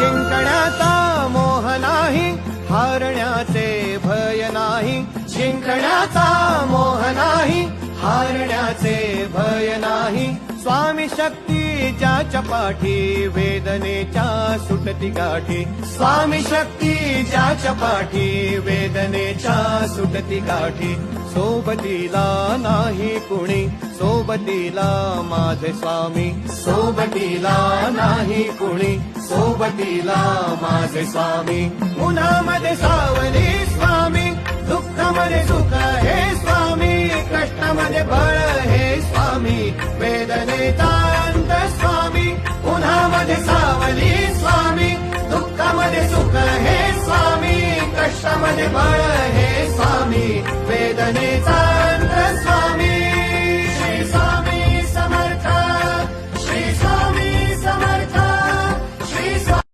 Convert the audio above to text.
जिंकण्याचा मोह नाही, हारण्याचे भय नाही. जिंकण्याचा मोह नाही, हारण्याचे भय नाही. स्वामी शक्ती ज्याच्या पाठी, वेदनेच्या सुटती गाठी. स्वामी शक्ती ज्याच्या पाठी, वेदनेच्या सुटती गाठी. सोबतीला नाही कुणी, सोबतीला माझे स्वामी. सोबतीला नाही कुणी, सोबतीला माझे स्वामी. उन्हामध्ये सावली स्वामी, दुःखामध्ये सुख हे स्वामी. कष्टामध्ये बळ हे स्वामी, वेदनेचा अंत स्वामी. उन्हामध्ये सावली स्वामी, दुःखामध्ये सुख हे स्वामी. कष्टामध्ये बळ हे स्वामी, वेदनेचा